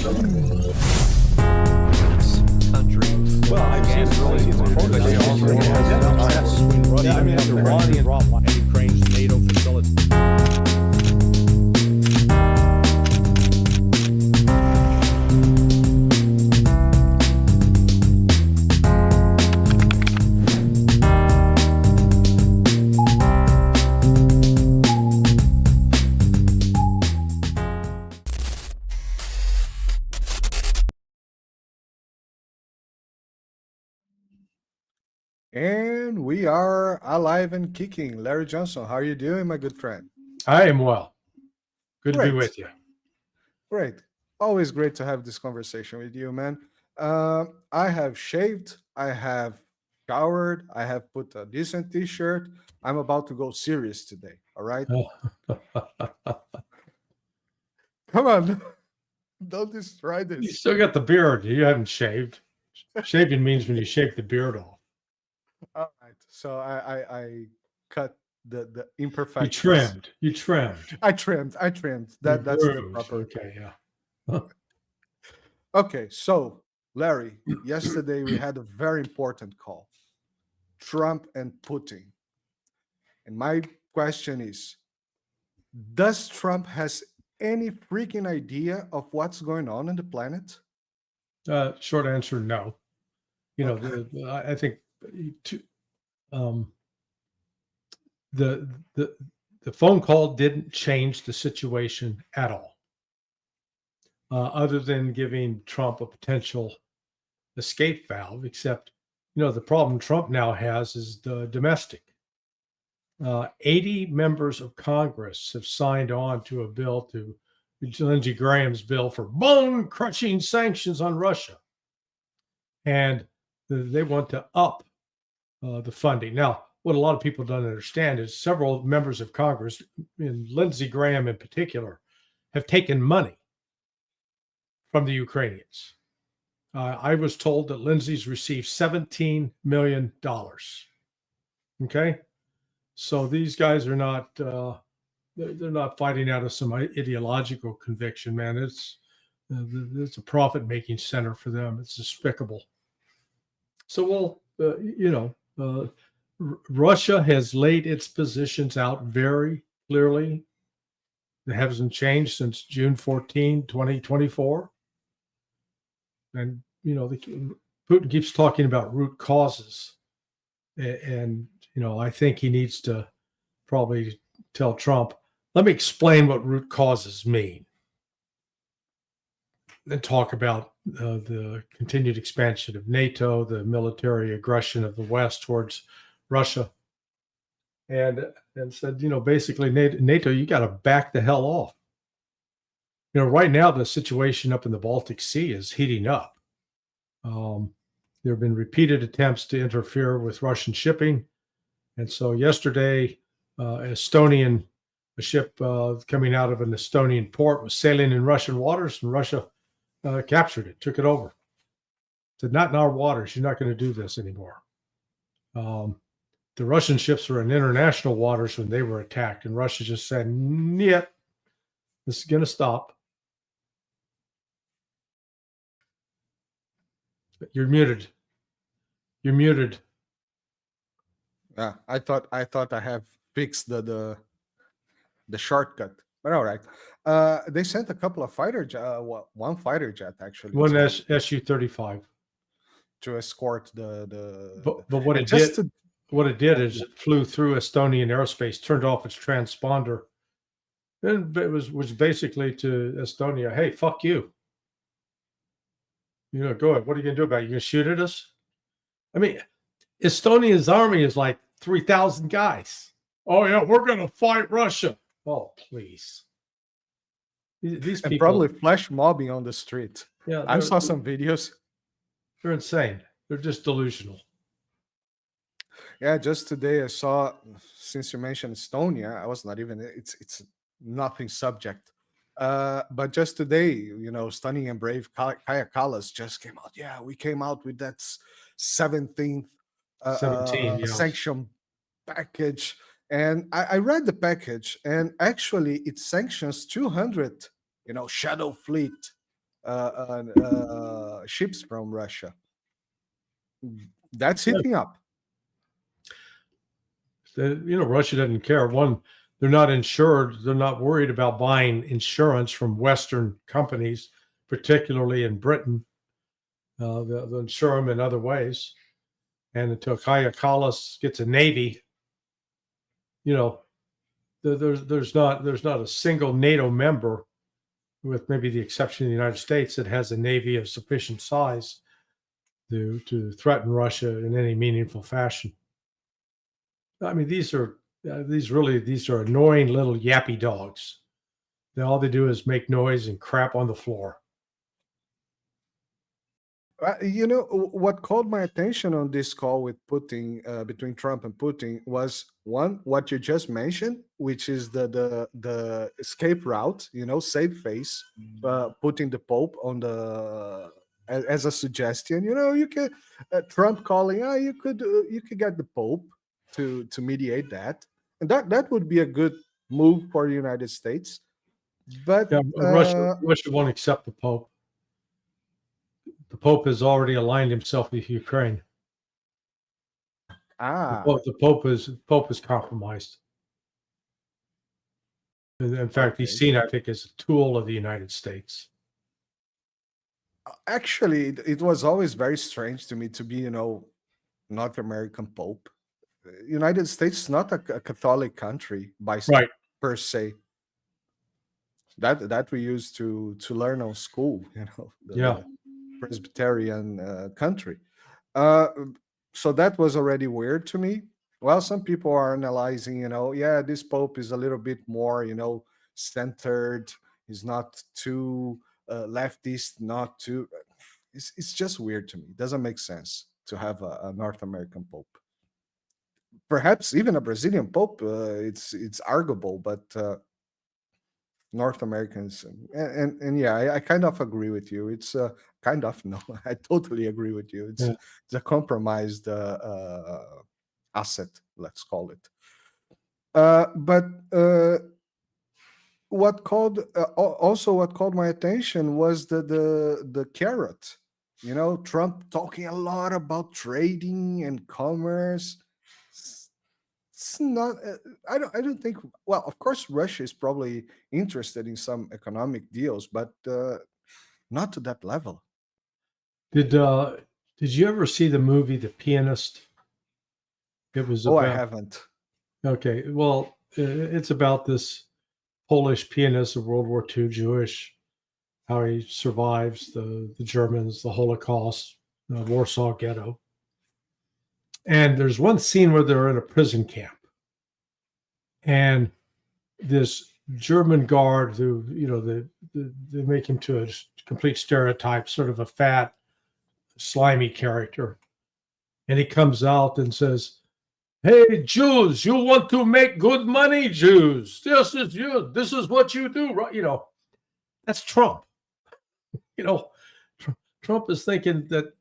country. Well, I've seen between Russia and Ukraine's NATO facility. And we are alive and kicking. Larry Johnson, how are you doing, my good friend? I am well. Good to Great. be with you. Great. Always great to have this conversation with you, man. I have shaved. I have showered. I have put a decent t-shirt. I'm about to go serious today. All right. Come on. Don't destroy You this. still got the beard. You haven't shaved. Shaving means when you shave the beard off. All right. So I cut the You imperfections. trimmed. You trimmed. I trimmed. That's the groomed. proper. Okay, yeah. Okay, so Larry, yesterday we had a very important call. Trump and Putin. And my question is, does Trump has any freaking idea of what's going on the planet? Short answer, no. You know, Okay. I think the phone call didn't change the situation at all, other than giving Trump a potential escape valve. Except, you know, the problem Trump now has is the domestic. 80 members of Congress have signed on to a bill, to Lindsey Graham's bill for bone-crushing sanctions on Russia. And they want to up the funding. Now, what a lot of people don't understand is several members of Congress, and Lindsey Graham in particular, have taken money from the Ukrainians. I was told that Lindsey's received $17 million. Okay? So these guys are not, they're not fighting out of some ideological conviction, man. It's a profit-making center for them. It's despicable. So Russia has laid its positions out very clearly. It hasn't changed since June 14, 2024. And, you know, Putin keeps talking about root causes. And, you know, I think he needs to probably tell Trump, let me explain what root causes mean. Then talk about the continued expansion of NATO, the military aggression of the West towards Russia, and said, you know, basically, NATO, you got to back the hell off. You know, right now the situation up in the Baltic Sea is heating up. There have been repeated attempts to interfere with Russian shipping, and so yesterday, a ship coming out of an Estonian port was sailing in Russian waters, and Russia captured it, took it over. Said, not in our waters. You're not going to do this anymore. The Russian ships were in international waters when they were attacked, and Russia just said, "Niet, this is going to stop." You're muted. You're muted. Yeah, I thought I have fixed the shortcut, but all right. They sent a couple of fighter one fighter jet actually. One Su-35. To escort the. But what it did, what it did is it flew through Estonian airspace, turned off its transponder, and it was basically to Estonia, hey, fuck you. You know, go ahead. What are you going to do about it? You going to shoot at us? I mean, Estonia's army is like 3,000 guys. Oh, yeah, we're going to fight Russia. Oh, please. These people. And probably flash mobbing on the street. Yeah, I saw some videos. They're insane. They're just delusional. Yeah, just today I saw, since you mentioned Estonia, I was not even, it's nothing subject. But just today, you know, Stunning and Brave Kaya Kallas just came out. Yeah, we came out with that 17th 17, yes. sanction package. And I read the package, and actually it sanctions 200, you know, shadow fleet ships from Russia. That's Yeah. heating up. Russia doesn't care. One, they're not insured. They're not worried about buying insurance from Western companies, particularly in Britain. They'll insure them in other ways. And until Kaya Kallas gets a navy, there's not a single NATO member, with maybe the exception of the United States, that has a navy of sufficient size to threaten Russia in any meaningful fashion. I mean, these are annoying little yappy dogs. All they do is make noise and crap on the floor. What called my attention on this call with Putin, between Trump and Putin, was one, what you just mentioned, which is the escape route. Save face, putting the Pope on the as a suggestion. You can Trump calling, you could get the Pope to mediate that, and that would be a good move for the United States. But Yeah, Russia won't accept the Pope. The Pope has already aligned himself with Ukraine. The Pope is compromised. In fact, he's seen, I think, as a tool of the United States. Actually, it was always very strange to me to be, North American Pope. United States is not a Catholic country per se. That we used to learn on school, the Presbyterian country. So that was already weird to me. Well, some people are analyzing, this Pope is a little bit more, centered. He's not too leftist, not too. It's just weird to me. It doesn't make sense to have a North American Pope. Perhaps even a Brazilian Pope, it's arguable, but North Americans, and yeah, I kind of agree with you. It's kind of no, I totally agree with you. It's a compromised asset, let's call it. But what called my attention was the carrot. Trump talking a lot about trading and commerce. It's not. I don't think. Well, of course, Russia is probably interested in some economic deals, but not to that level. Did you ever see the movie The Pianist? It was. I haven't. Okay, well, it's about this Polish pianist of World War II, Jewish, how he survives the Germans, the Holocaust, the Warsaw Ghetto. And there's one scene where they're in a prison camp, and this German guard, who they make him to a complete stereotype, sort of a fat, slimy character, and he comes out and says, "Hey, Jews, you want to make good money, Jews? This is what you do, right?" That's Trump. Trump is thinking that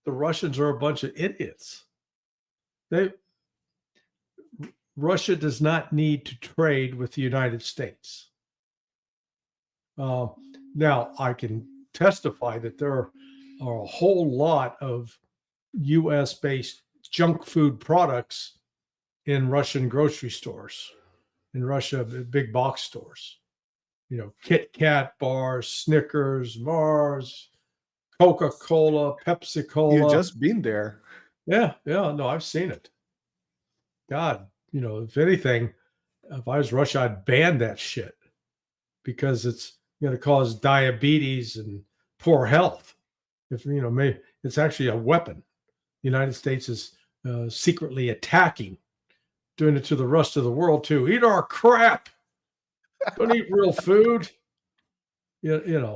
the Russians are a bunch of idiots. Russia does not need to trade with the United States. Now, I can testify that there are a whole lot of U.S.-based junk food products in Russian grocery stores, in Russia, big box stores. Kit Kat bars, Snickers, Mars, Coca-Cola, Pepsi-Cola. You've just been there. Yeah. No, I've seen it. God, if anything, if I was Russia, I'd ban that shit, because it's going to cause diabetes and poor health. It's actually a weapon. The United States is secretly attacking, doing it to the rest of the world too. Eat our crap. Don't eat real food.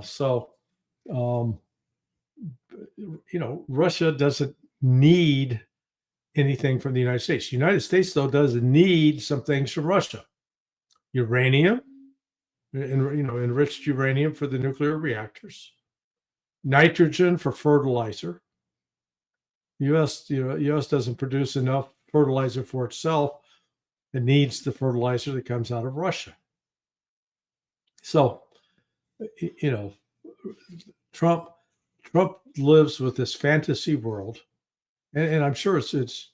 So, Russia doesn't need anything from the United States. The United States, though, does need some things from Russia. Uranium, enriched uranium for the nuclear reactors. Nitrogen for fertilizer. U.S. doesn't produce enough fertilizer for itself. It needs the fertilizer that comes out of Russia. So, Trump lives with this fantasy world, and I'm sure it's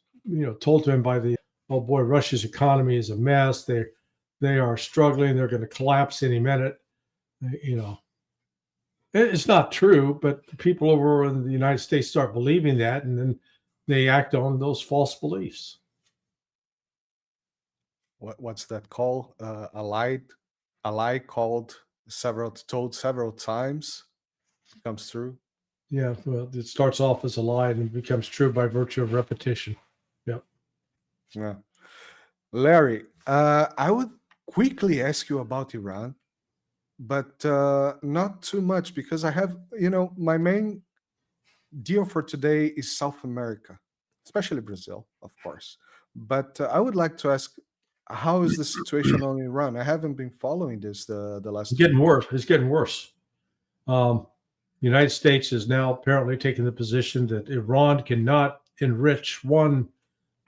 told to him by the, oh boy, Russia's economy is a mess. They are struggling. They're going to collapse any minute. It's not true, but people over in the United States start believing that, and then they act on those false beliefs. What's that called? A lie told several times comes true. Yeah, well, it starts off as a lie and becomes true by virtue of repetition. Yep. Yeah. Larry, I would quickly ask you about Iran, but not too much because I have, my main deal for today is South America, especially Brazil, of course. But I would like to ask, how is the situation on Iran? I haven't been following this the last. It's getting worse. It's getting worse. The United States is now apparently taking the position that Iran cannot enrich 1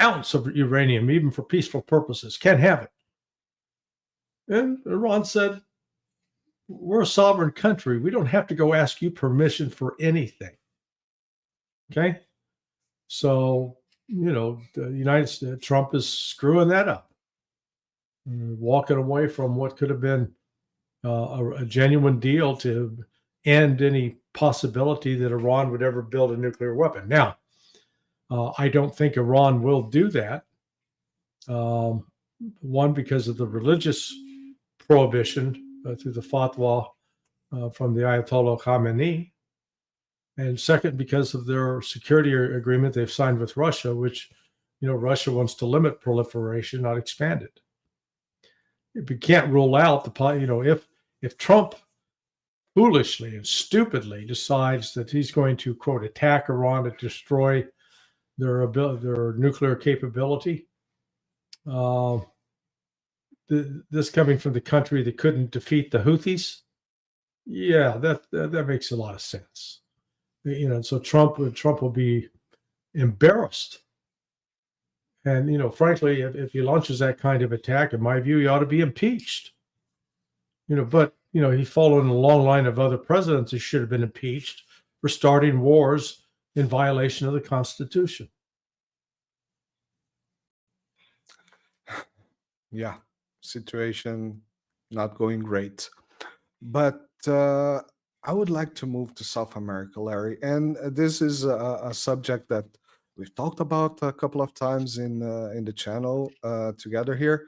ounce of uranium, even for peaceful purposes. Can't have it. And Iran said, we're a sovereign country. We don't have to go ask you permission for anything. Okay? So, the United States, Trump is screwing that up, walking away from what could have been a genuine deal to end any possibility that Iran would ever build a nuclear weapon. Now, I don't think Iran will do that. One, because of the religious prohibition through the fatwa from the Ayatollah Khamenei. And second, because of their security agreement they've signed with Russia, which, Russia wants to limit proliferation, not expand it. We can't rule out if Trump foolishly and stupidly decides that he's going to, quote, attack Iran to destroy their nuclear capability. This coming from the country that couldn't defeat the Houthis, yeah, that makes a lot of sense. So Trump will be embarrassed, and frankly, if he launches that kind of attack, in my view, he ought to be impeached. But he followed in a long line of other presidents who should have been impeached for starting wars in violation of the Constitution. Yeah, situation not going great. But I would like to move to South America, Larry. And this is a subject that we've talked about a couple of times in the channel together here.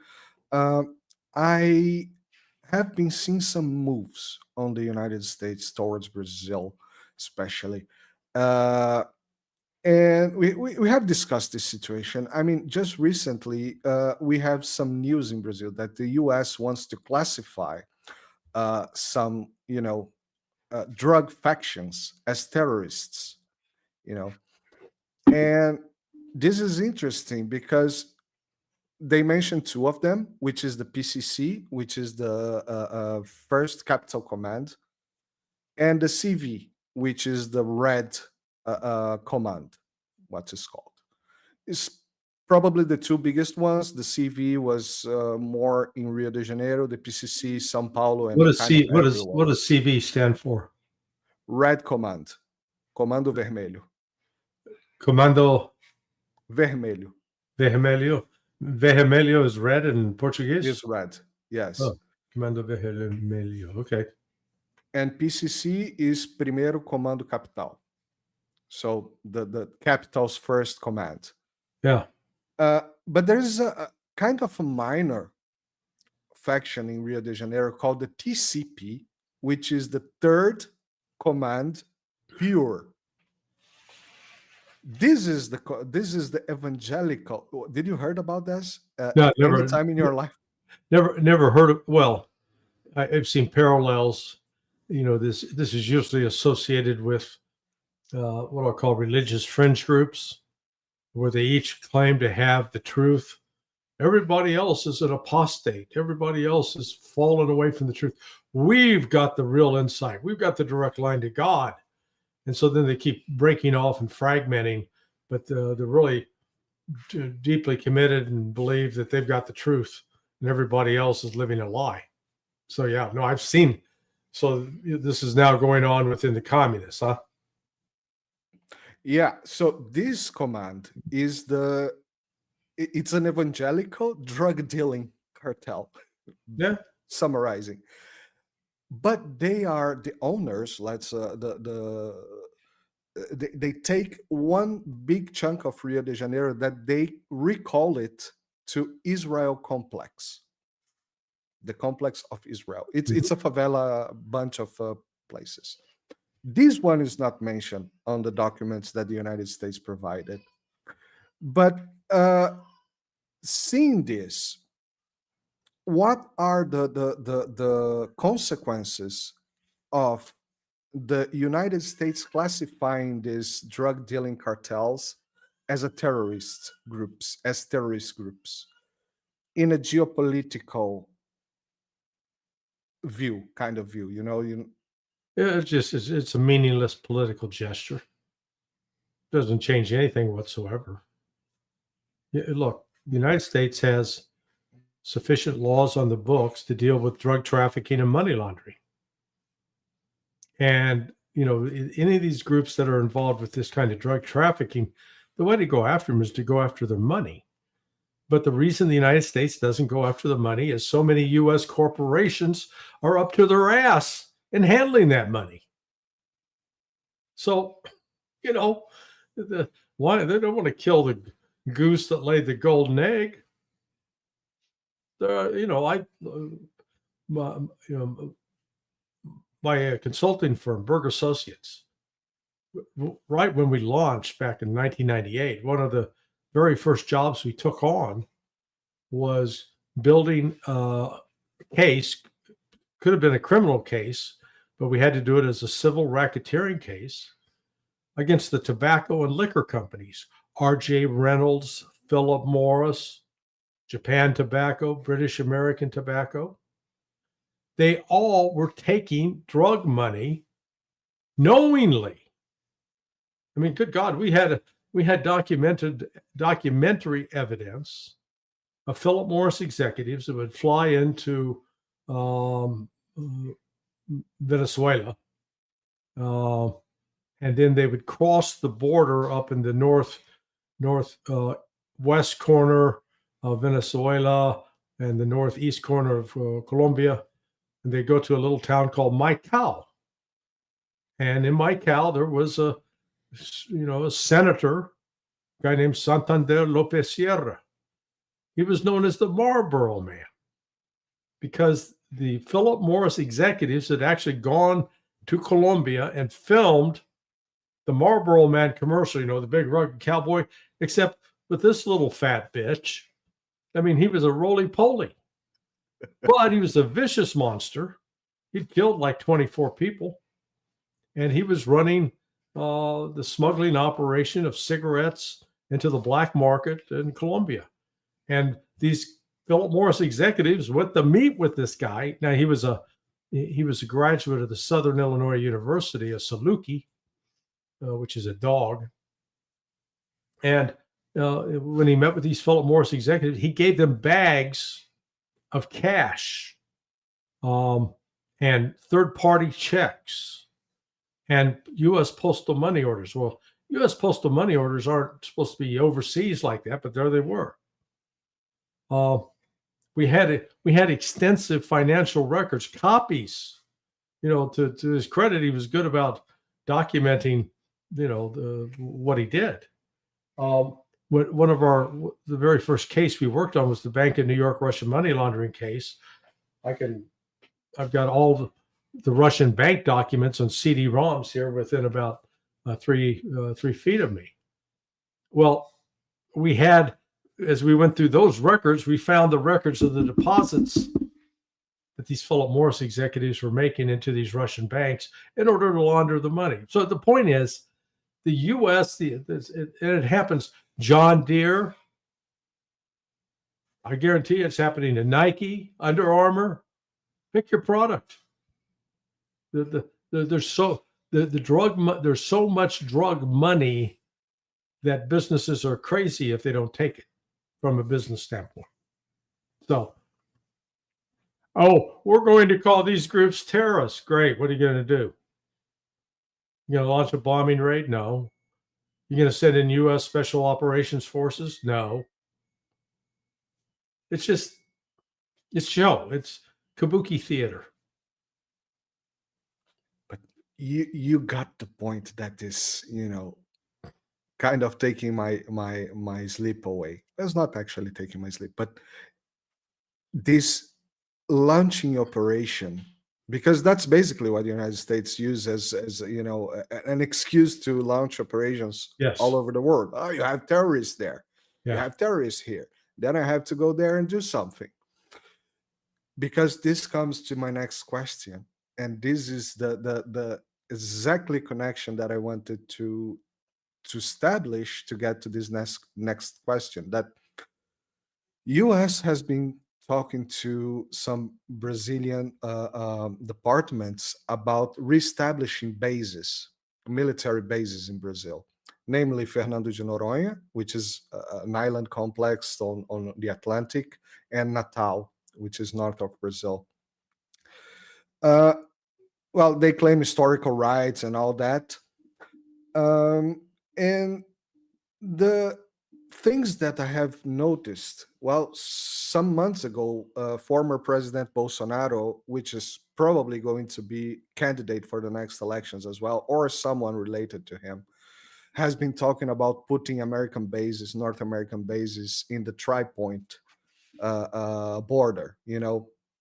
I have been seeing some moves on the United States towards Brazil, especially. And we have discussed this situation. I mean, just recently, we have some news in Brazil that the US wants to classify some, drug factions as terrorists, And this is interesting because they mentioned 2 of them, which is the PCC, which is the First Capital Command, and the CV, which is the Red Command, what is called. It's probably the 2 biggest ones. The CV was more in Rio de Janeiro, the PCC, São Paulo, and What does CV stand for? Red Command, Comando Vermelho. Comando Vermelho. Vermelho. Vermelho is red in Portuguese? Is red, yes. Oh, Comando Vermelho, okay. And PCC is Primeiro Comando Capital. So the capital's first command. Yeah. But there's a kind of a minor faction in Rio de Janeiro called the TCP, which is the Third Command Pure. This is the evangelical. Did you heard about this? No, never. Any time in your life? Never heard of. Well, I've seen parallels. This is usually associated with what I'll call religious fringe groups, where they each claim to have the truth. Everybody else is an apostate. Everybody else has fallen away from the truth. We've got the real insight. We've got the direct line to God. And so then they keep breaking off and fragmenting, but they're really deeply committed and believe that they've got the truth and everybody else is living a lie. So yeah, no, I've seen So this is now going on within the communists, huh? Yeah. So this command is it's an evangelical drug dealing cartel. Yeah. Summarizing, but they are the owners. They take one big chunk of Rio de Janeiro that they recall it to Israel complex, the complex of Israel. It's a favela bunch of places. This one is not mentioned on the documents that the United States provided, but seeing this, what are the consequences of the United States classifying these drug dealing cartels as terrorist groups in a geopolitical kind of view? It's a meaningless political gesture. Doesn't change anything whatsoever. Look, the United States has sufficient laws on the books to deal with drug trafficking and money laundering. And, any of these groups that are involved with this kind of drug trafficking, the way to go after them is to go after their money. But the reason the United States doesn't go after the money is so many U.S. corporations are up to their ass in handling that money. So, they don't want to kill the goose that laid the golden egg. My consulting firm, Berg Associates, right when we launched back in 1998, one of the very first jobs we took on was building a case. Could have been a criminal case, but we had to do it as a civil racketeering case against the tobacco and liquor companies, R.J. Reynolds, Philip Morris, Japan Tobacco, British American Tobacco. They all were taking drug money knowingly. I mean, good God, we had documentary evidence of Philip Morris executives that would fly into Venezuela, and then they would cross the border up in the northwest corner of Venezuela and the northeast corner of Colombia, and they go to a little town called Maicao. And in Maicao, there was a senator, a guy named Santander Lopez Sierra. He was known as the Marlboro Man because the Philip Morris executives had actually gone to Colombia and filmed the Marlboro Man commercial, the big rugged cowboy, except with this little fat bitch. I mean, he was a roly-poly, but he was a vicious monster. He'd killed like 24 people, and he was running the smuggling operation of cigarettes into the black market in Colombia. And these Philip Morris executives went to meet with this guy. Now, he was a graduate of the Southern Illinois University, a Saluki, which is a dog. And when he met with these Philip Morris executives, he gave them bags of cash and third-party checks and U.S. postal money orders. Well, U.S. postal money orders aren't supposed to be overseas like that, but there they were. We had extensive financial records, copies. To his credit, he was good about documenting, what he did. One of the very first case we worked on was the Bank of New York Russian money laundering case. I've got all the Russian bank documents on CD-ROMs here within about 3 feet of me. Well, we had, as we went through those records, we found the records of the deposits that these Philip Morris executives were making into these Russian banks in order to launder the money. So the point is, the U.S., and it happens, John Deere, I guarantee it's happening to Nike, Under Armour. Pick your product. There's so much drug money that businesses are crazy if they don't take it from a business standpoint. So Oh, we're going to call these groups terrorists. Great. What are you going to do? You going to launch a bombing raid? No. You going to send in U.S. Special Operations Forces? No. It's just, it's show. It's kabuki theater. But you got the point that is, kind of taking my sleep away. It's not actually taking my sleep, but this launching operation, because that's basically what the United States uses as an excuse to launch operations Yes. all over the world. Oh, you have terrorists there. You Yeah. have terrorists here. Then I have to go there and do something. Because this comes to my next question, and this is the exactly connection that I wanted to establish to get to this next question. That U.S. has been talking to some Brazilian departments about reestablishing bases, military bases in Brazil, namely Fernando de Noronha, which is an island complex on the Atlantic, and Natal, which is north of Brazil. Well, they claim historical rights and all that. And the things that I have noticed, well, some months ago, former President Bolsonaro, which is probably going to be candidate for the next elections as well, or someone related to him, has been talking about putting American bases, North American bases in the tri-point border,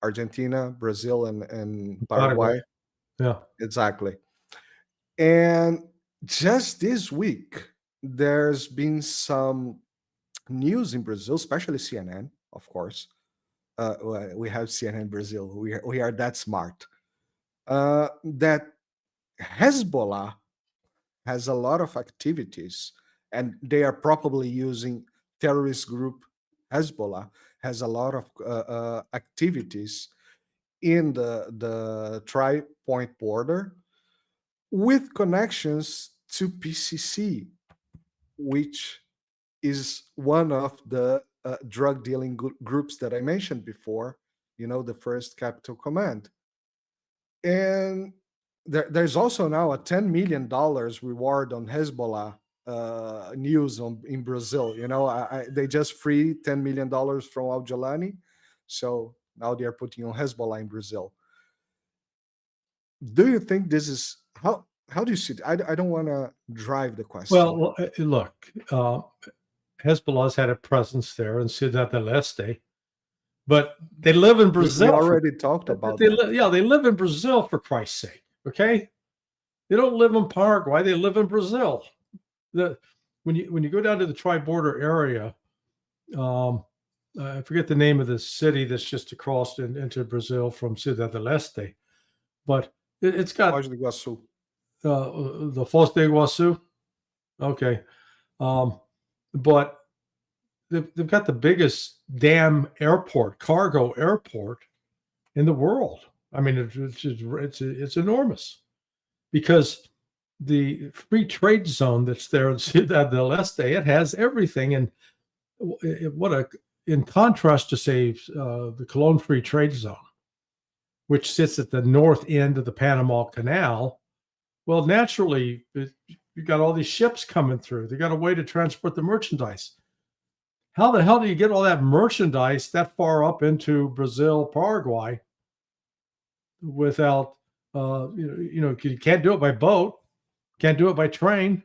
Argentina, Brazil, and Paraguay. Yeah. Exactly. And just this week, there's been some news in Brazil, especially CNN, of course. We have CNN Brazil. We are that smart. That Hezbollah has a lot of activities, and they are probably using terrorist group Hezbollah has a lot of activities in the tri-point border with connections to PCC, which is one of the drug dealing groups that I mentioned before, the First Capital Command. And there's also now a $10 million reward on Hezbollah news in Brazil. They just freed $10 million from Al Jalani. So now they are putting on Hezbollah in Brazil. Do you think this is how do you see it? I don't want to drive the question. Well, look, Hezbollah's had a presence there in Ciudad del Este, but they live in Brazil. We already talked about that. They live in Brazil, for Christ's sake. Okay, they don't live in Paraguay. They live in Brazil. When you go down to the tri-border area, I forget the name of the city that's just across into Brazil from Ciudad del Este, but it's got Foz do Iguaçu. The Foz de Iguaçu. Okay, but they've got the biggest damn cargo airport in the world. I mean, it's enormous, because the free trade zone that's there in Ciudad del Este, it has everything. And in contrast to, say, the Cologne Free Trade Zone, which sits at the north end of the Panama Canal, well, naturally, you've got all these ships coming through. They got a way to transport the merchandise. How the hell do you get all that merchandise that far up into Brazil, Paraguay, without, you can't do it by boat, can't do it by train,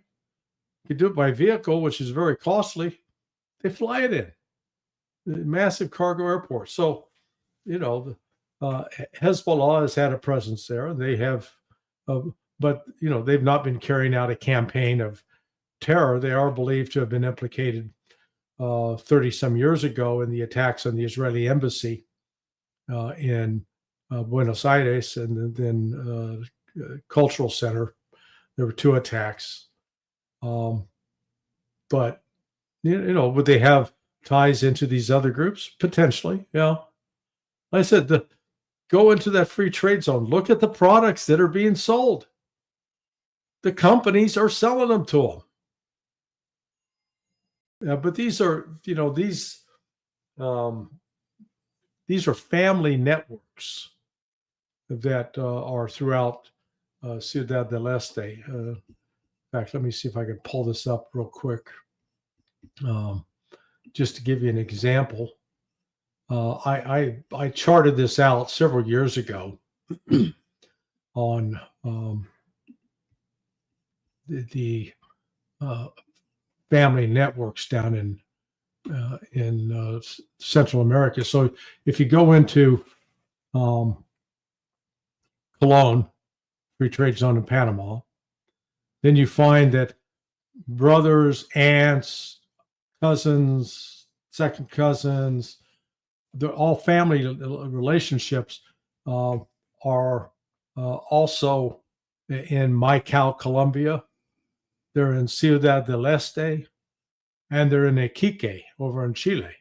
you can do it by vehicle, which is very costly. They fly it in. Massive cargo airport. So, Hezbollah has had a presence there. They have, but they've not been carrying out a campaign of terror. They are believed to have been implicated 30 some years ago in the attacks on the Israeli embassy in Buenos Aires, and then Cultural Center. There were 2 attacks. But would they have ties into these other groups? Potentially, yeah. Like I said, go into that free trade zone. Look at the products that are being sold. The companies are selling them to them. Yeah, but these are, these are family networks. networks that are throughout Ciudad del Este. In fact, let me see if I can pull this up real quick. Just to give you an example, I charted this out several years ago on the family networks down in Central America. So if you go into Colón, free trade zone in Panama, then you find that brothers, aunts, cousins, second cousins, they're all family relationships are also in Maicao, Colombia. They're in Ciudad del Este, and they're in Iquique over in Chile.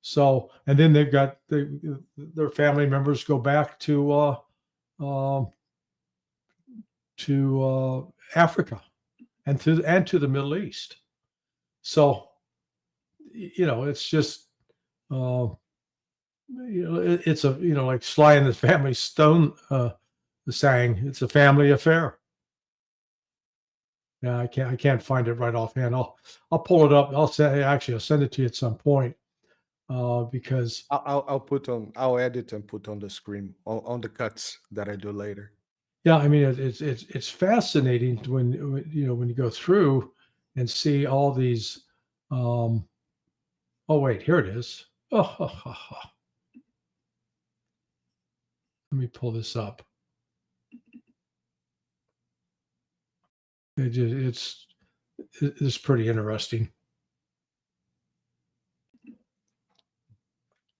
So, and then they've got their family members go back to Africa and to the Middle East. So, it's just it's a like Sly and the Family Stone saying, it's a family affair. Yeah, I can't find it right offhand. I'll pull it up. I'll send it to you at some point because I'll edit and put on the screen on the cuts that I do later. Yeah, I mean it's fascinating when you go through and see all these. Oh wait, here it is. Let me pull this up. It's pretty interesting.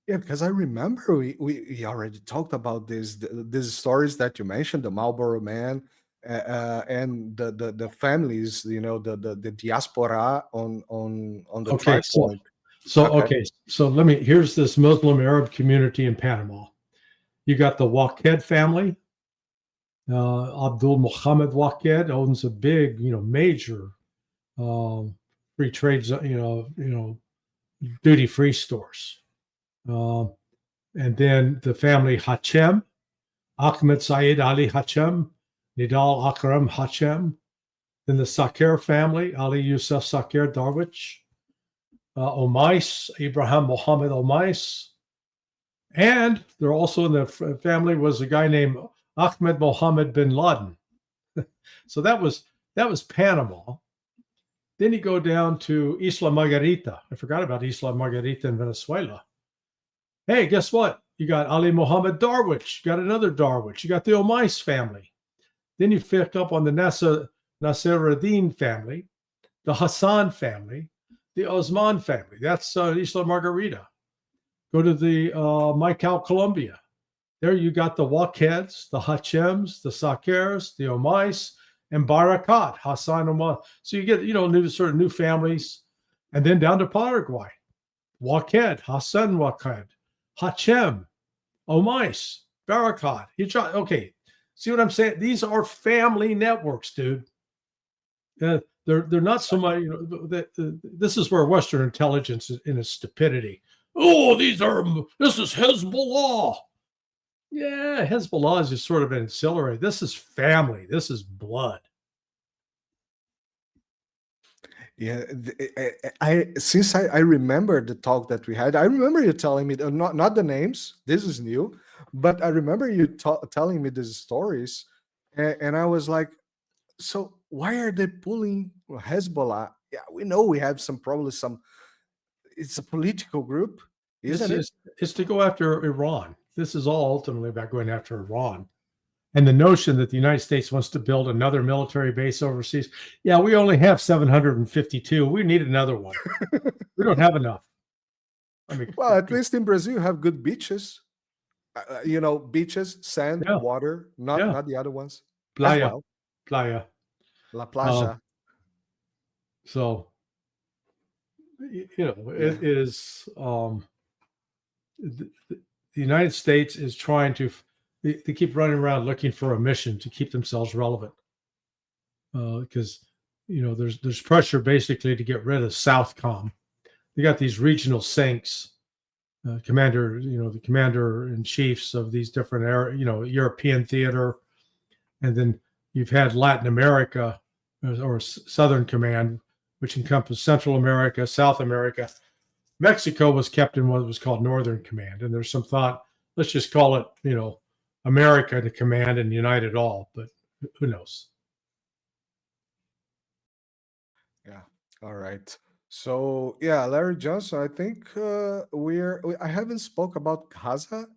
Yeah, because I remember we already talked about these stories that you mentioned, the Marlboro Man, and the families, the diaspora on the Okay, Tripod. So here's this Muslim Arab community in Panama. You got the Waqed family. Abdul Muhammad Waqed owns a big, major free trade, duty-free stores. And then the family Hachem, Ahmed Saeed Ali Hachem, Nidal Akram Hachem. Then the Sakir family, Ali Yusuf Sakir Darwich, Omais, Ibrahim Mohammed Omais. And there also in the family was a guy named Ahmed Mohammed bin Laden. So that was Panama. Then you go down to Isla Margarita. I forgot about Isla Margarita in Venezuela. Hey, guess what? You got Ali Mohammed Darwich. You got another Darwich. You got the Omais family. Then you pick up on the Nasiruddin family, the Hassan family, the Osman family. That's Isla Margarita. Go to the Maicao, Colombia. There you got the Waqeds, the Hachems, the Sakirs, the Omais, and Barakat, Hassan Omar. So you get, new families. And then down to Paraguay. Waqed, Hassan Waqed, Hachem, Omais, Barakat. Okay, see what I'm saying? These are family networks, dude. They're not so much, this is where Western intelligence is in its stupidity. Oh, this is Hezbollah. Yeah, Hezbollah is just sort of an ancillary. This is family. This is blood. Yeah, I remember the talk that we had. I remember you telling me not the names. This is new, but I remember you telling me these stories, and I was like, so why are they pulling Hezbollah? Yeah, we know we have some probably some. It's a political group, isn't it? It's to go after Iran. This is all ultimately about going after Iran. And the notion that the United States wants to build another military base overseas. Yeah, we only have 752. We need another one. We don't have enough. I mean, well, at least in Brazil, you have good beaches. Beaches, sand, water, not the other ones. Playa. Well. Playa. La Playa. So, it is the United States is trying to, they keep running around looking for a mission to keep themselves relevant. Because, there's pressure basically to get rid of Southcom. They got these regional sinks commander, the commander in chiefs of these different European theater, and then you've had Latin America or Southern Command, which encompassed Central America, South America. Mexico was kept in what was called Northern Command, and there's some thought, let's just call it, America to command and unite it all, but who knows? Yeah. All right. So yeah, Larry Johnson, I think I haven't spoke about Gaza,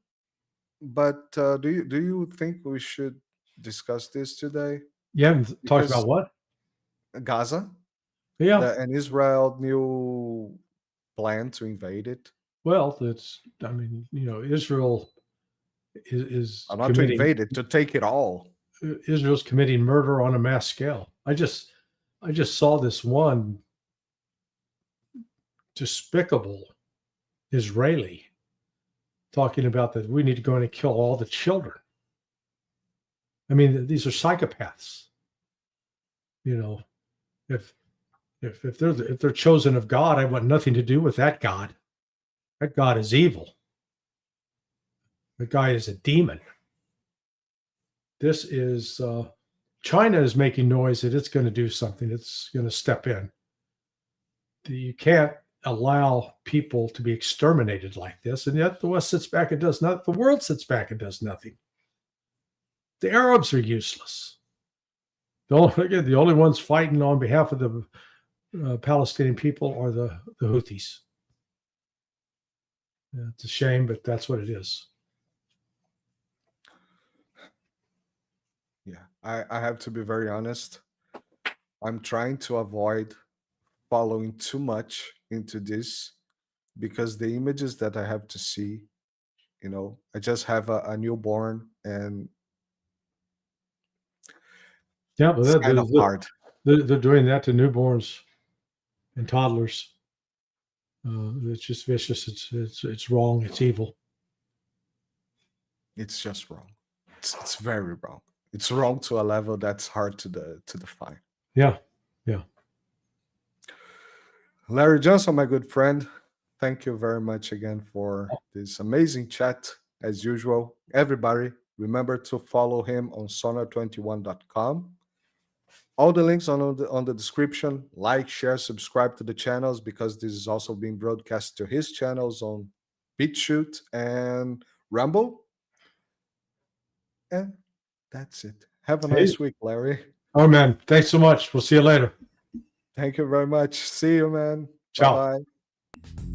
but do you think we should discuss this today? You haven't talked Because about what? Gaza, Yeah. and Israel new plan to invade it. Well, Israel is Not to invade it, to take it all. Israel's committing murder on a mass scale. I just saw this one despicable Israeli talking about that we need to go in and kill all the children. I mean, these are psychopaths. If they're chosen of God, I want nothing to do with that God. That God is evil. The guy is a demon. This is China is making noise that it's going to do something. It's going to step in. You can't allow people to be exterminated like this, and yet the West sits back and does nothing. The world sits back and does nothing. The Arabs are useless. The only ones fighting on behalf of the Palestinian people are the Houthis. It's a shame, but that's what it is. Yeah, I have to be very honest. I'm trying to avoid following too much into this because the images that I have to see, I just have a newborn and Yeah, but it's kind of hard. they're doing that to newborns and toddlers. It's just vicious. It's wrong. It's evil. It's just wrong. It's very wrong. It's wrong to a level that's hard to define. Yeah. Larry Johnson, my good friend, thank you very much again for this amazing chat as usual. Everybody, remember to follow him on sonar21.com. All the links on the description. Like, share, subscribe to the channels because this is also being broadcast to his channels on BitChute and Rumble. And that's it. Have a nice week, Larry. Oh, man. Thanks so much. We'll see you later. Thank you very much. See you, man. Ciao. Bye-bye.